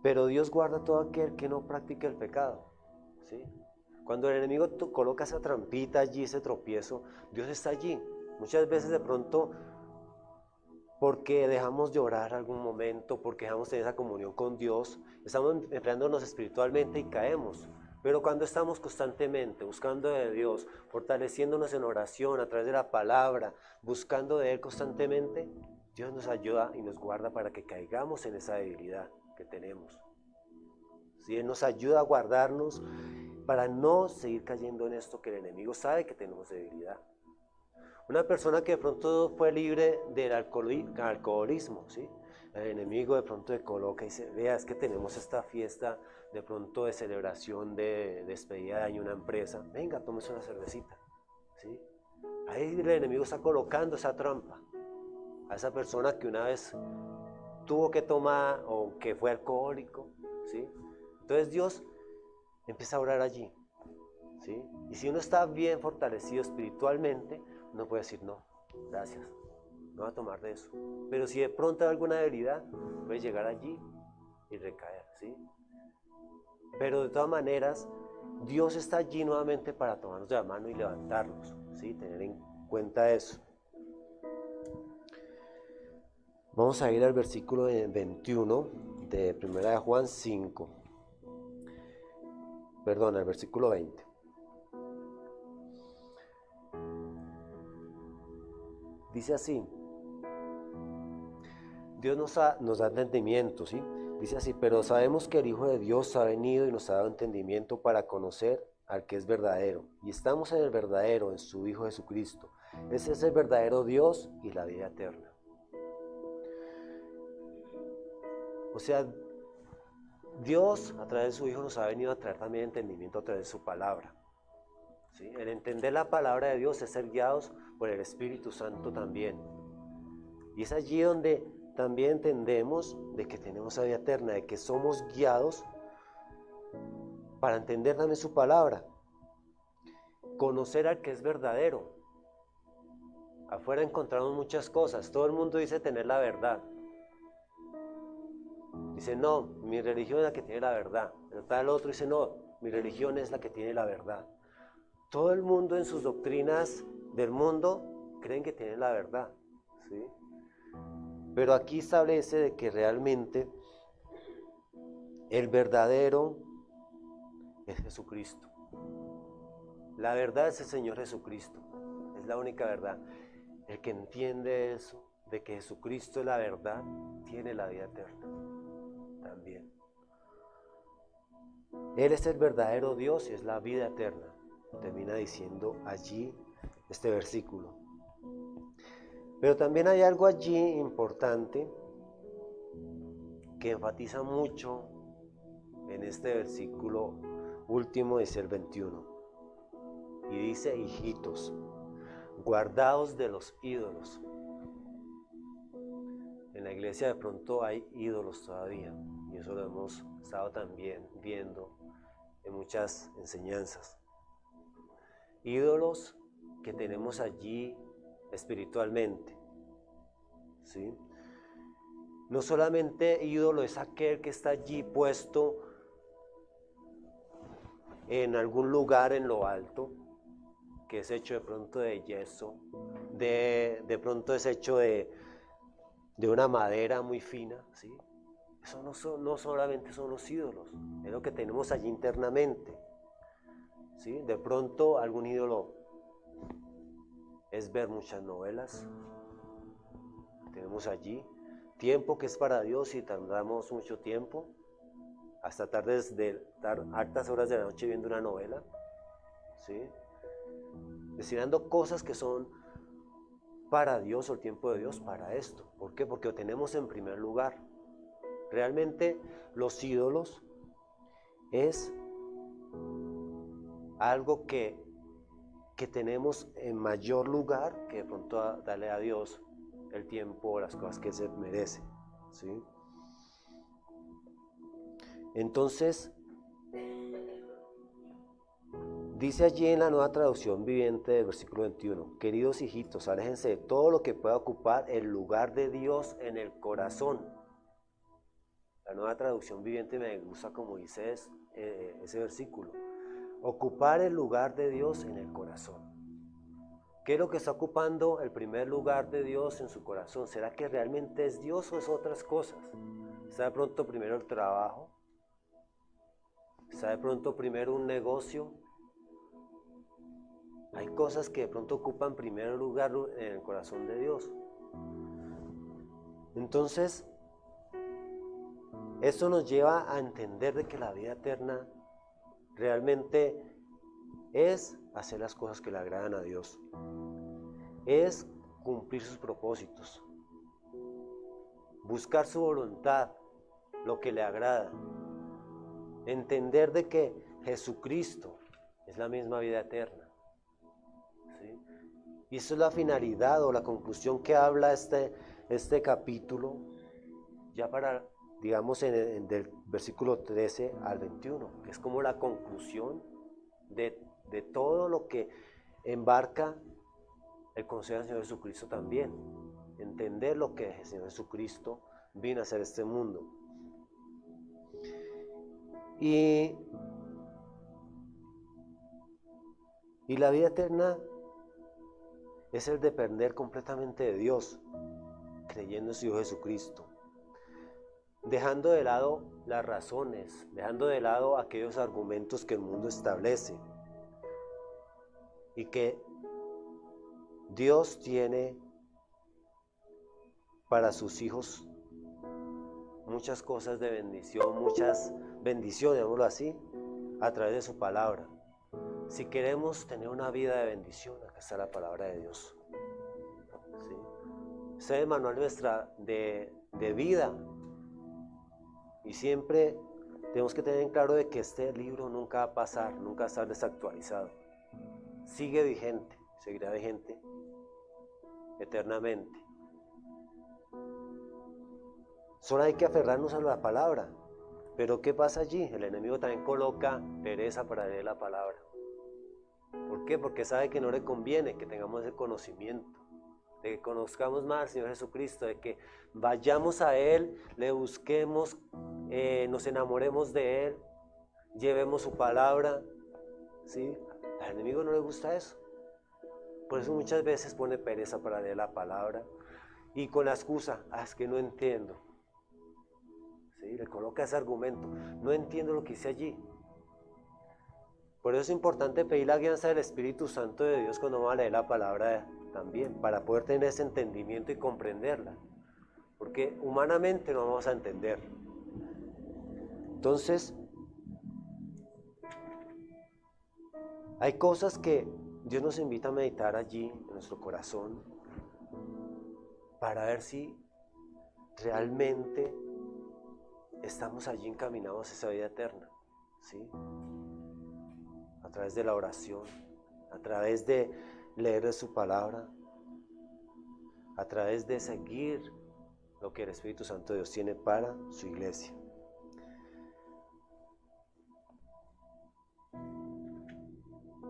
pero Dios guarda a todo aquel que no practique el pecado, ¿sí? Cuando el enemigo coloca esa trampita allí, ese tropiezo, Dios está allí. Muchas veces de pronto, porque dejamos de orar algún momento, porque dejamos de tener esa comunión con Dios, estamos enfriándonos espiritualmente y caemos. Pero cuando estamos constantemente buscando de Dios, fortaleciéndonos en oración a través de la palabra, buscando de Él constantemente, Dios nos ayuda y nos guarda para que caigamos en esa debilidad que tenemos. ¿Sí? Él nos ayuda a guardarnos para no seguir cayendo en esto que el enemigo sabe que tenemos debilidad. Una persona que de pronto fue libre del alcoholismo, ¿sí? El enemigo de pronto le coloca y dice: vea, es que tenemos esta fiesta de pronto de celebración de despedida de año en una empresa, venga, tómese una cervecita, ¿sí? Ahí el enemigo está colocando esa trampa a esa persona que una vez tuvo que tomar o que fue alcohólico, ¿sí? Entonces Dios empieza a orar allí, ¿sí? Y si uno está bien fortalecido espiritualmente, uno puede decir: no, gracias, no va a tomar de eso. Pero si de pronto hay alguna debilidad, puede llegar allí y recaer, ¿sí? Pero de todas maneras, Dios está allí nuevamente para tomarnos de la mano y levantarnos, ¿sí? Tener en cuenta eso. Vamos a ir al versículo 21 de 1 de Juan 5. Perdón, al versículo 20. Dice así: Dios nos da entendimiento, ¿sí? Dice así: pero sabemos que el Hijo de Dios ha venido y nos ha dado entendimiento para conocer al que es verdadero. Y estamos en el verdadero, en su Hijo Jesucristo. Ese es el verdadero Dios y la vida eterna. O sea, Dios a través de su Hijo nos ha venido a traer también entendimiento a través de su palabra, ¿sí? El entender la palabra de Dios es ser guiados por el Espíritu Santo también. Y es allí donde también entendemos de que tenemos la vida eterna, de que somos guiados para entender también su palabra. Conocer al que es verdadero. Afuera encontramos muchas cosas. Todo el mundo dice tener la verdad. Dice: no, mi religión es la que tiene la verdad. Pero tal otro dice: no, mi religión es la que tiene la verdad. Todo el mundo en sus doctrinas del mundo creen que tienen la verdad, ¿sí? Pero aquí establece de que realmente el verdadero es Jesucristo. La verdad es el Señor Jesucristo. Es la única verdad. El que entiende eso, de que Jesucristo es la verdad, tiene la vida eterna también. Él es el verdadero Dios y es la vida eterna. Termina diciendo allí este versículo. Pero también hay algo allí importante que enfatiza mucho en este versículo último, dice el 21. Y dice: hijitos, guardaos de los ídolos. En la iglesia de pronto hay ídolos todavía, y eso lo hemos estado también viendo en muchas enseñanzas. Ídolos que tenemos allí espiritualmente, ¿sí? No solamente ídolo es aquel que está allí puesto en algún lugar en lo alto, que es hecho de pronto de yeso, de pronto es hecho de una madera muy fina, ¿sí? Eso no solamente son los ídolos, es lo que tenemos allí internamente, ¿sí? De pronto algún ídolo es ver muchas novelas. Tenemos allí tiempo que es para Dios y tardamos mucho tiempo, hasta altas horas de la noche viendo una novela, ¿sí? Destinando cosas que son ocupar a Dios o el tiempo de Dios para esto. ¿Por qué? Porque lo tenemos en primer lugar. Realmente los ídolos es algo que tenemos en mayor lugar que de pronto darle a Dios el tiempo o las cosas que se merece, ¿sí? Entonces, dice allí en la Nueva Traducción Viviente del versículo 21, queridos hijitos, aléjense de todo lo que pueda ocupar el lugar de Dios en el corazón. La Nueva Traducción Viviente me gusta como dice ese versículo. Ocupar el lugar de Dios en el corazón. ¿Qué es lo que está ocupando el primer lugar de Dios en su corazón? ¿Será que realmente es Dios o es otras cosas? ¿Está de pronto primero el trabajo? ¿Está de pronto primero un negocio? Hay cosas que de pronto ocupan primer lugar en el corazón de Dios. Entonces, eso nos lleva a entender de que la vida eterna realmente es hacer las cosas que le agradan a Dios. Es cumplir sus propósitos. Buscar su voluntad, lo que le agrada. Entender de que Jesucristo es la misma vida eterna. ¿Sí? Y eso es la finalidad o la conclusión que habla este capítulo, ya para, digamos, del versículo 13 al 21, que es como la conclusión de todo lo que embarca el consejo del Señor Jesucristo también. Entender lo que el Señor Jesucristo vino a hacer este mundo. Y la vida eterna es el depender completamente de Dios, creyendo en su Hijo Jesucristo. Dejando de lado las razones, dejando de lado aquellos argumentos que el mundo establece. Y que Dios tiene para sus hijos muchas cosas de bendición, muchas bendiciones, digámoslo así, a través de su palabra. Si queremos tener una vida de bendición, acá está la palabra de Dios. ¿Sí? Este es el manual nuestra de vida. Y siempre tenemos que tener en claro de que este libro nunca va a pasar, nunca va a estar desactualizado. Sigue vigente, seguirá vigente eternamente. Solo hay que aferrarnos a la palabra. Pero ¿qué pasa allí? El enemigo también coloca pereza para leer la palabra. ¿Por qué? Porque sabe que no le conviene que tengamos ese conocimiento, de que conozcamos más al Señor Jesucristo, de que vayamos a Él, le busquemos, nos enamoremos de Él, llevemos su palabra, ¿sí? Al enemigo no le gusta eso. Por eso muchas veces pone pereza para leer la palabra y con la excusa, es que no entiendo. ¿Sí? Le coloca ese argumento, no entiendo lo que hice allí. Por eso es importante pedir la guianza del Espíritu Santo de Dios cuando vamos a leer la palabra también, para poder tener ese entendimiento y comprenderla. Porque humanamente no vamos a entender. Entonces, hay cosas que Dios nos invita a meditar allí en nuestro corazón para ver si realmente estamos allí encaminados a esa vida eterna, ¿sí? A través de la oración, a través de leer de su palabra, a través de seguir lo que el Espíritu Santo de Dios tiene para su iglesia.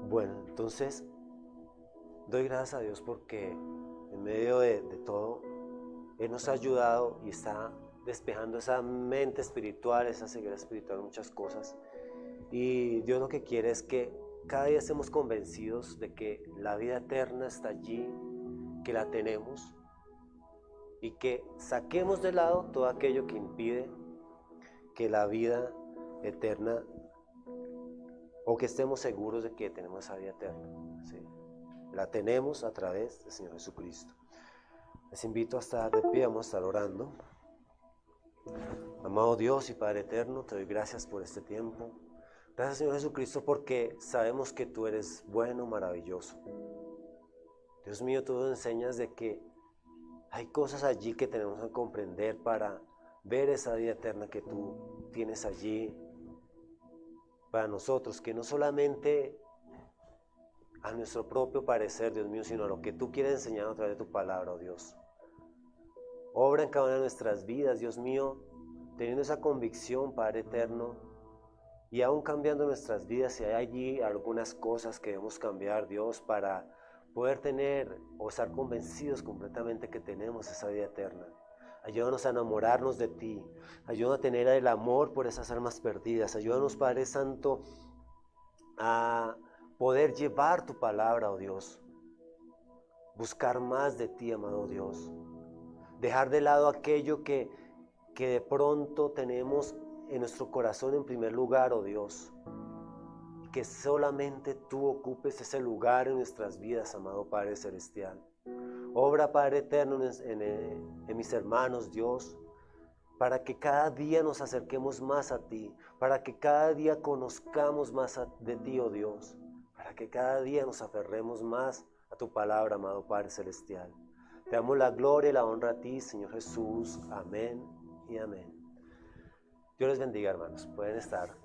Bueno, entonces doy gracias a Dios porque en medio de todo Él nos ha ayudado y está despejando esa mente espiritual, esa ceguera espiritual, muchas cosas. Y Dios lo que quiere es que cada día estemos convencidos de que la vida eterna está allí, que la tenemos, y que saquemos de lado todo aquello que impide que la vida eterna, o que estemos seguros de que tenemos esa vida eterna, ¿sí? La tenemos a través del Señor Jesucristo. Les invito a estar de pie, vamos a estar orando. Amado Dios y Padre eterno, te doy gracias por este tiempo. Gracias, Señor Jesucristo, porque sabemos que tú eres bueno, maravilloso. Dios mío, tú nos enseñas de que hay cosas allí que tenemos que comprender para ver esa vida eterna que tú tienes allí para nosotros, que no solamente a nuestro propio parecer, Dios mío, sino a lo que tú quieres enseñar a través de tu palabra, oh Dios. Obra en cada una de nuestras vidas, Dios mío, teniendo esa convicción, Padre eterno, y aún cambiando nuestras vidas, si hay allí algunas cosas que debemos cambiar, Dios, para poder tener o estar convencidos completamente que tenemos esa vida eterna. Ayúdanos a enamorarnos de ti, ayúdanos a tener el amor por esas almas perdidas, ayúdanos, Padre Santo, a poder llevar tu palabra, oh Dios, buscar más de ti, amado Dios, dejar de lado aquello que de pronto tenemos en nuestro corazón en primer lugar, oh Dios, que solamente tú ocupes ese lugar en nuestras vidas, amado Padre Celestial. Obra, Padre eterno, en mis hermanos, Dios, para que cada día nos acerquemos más a ti, para que cada día conozcamos más de ti, oh Dios, para que cada día nos aferremos más a tu palabra, amado Padre Celestial. Te damos la gloria y la honra a ti, Señor Jesús. Amén y amén. Dios les bendiga, hermanos. Pueden estar.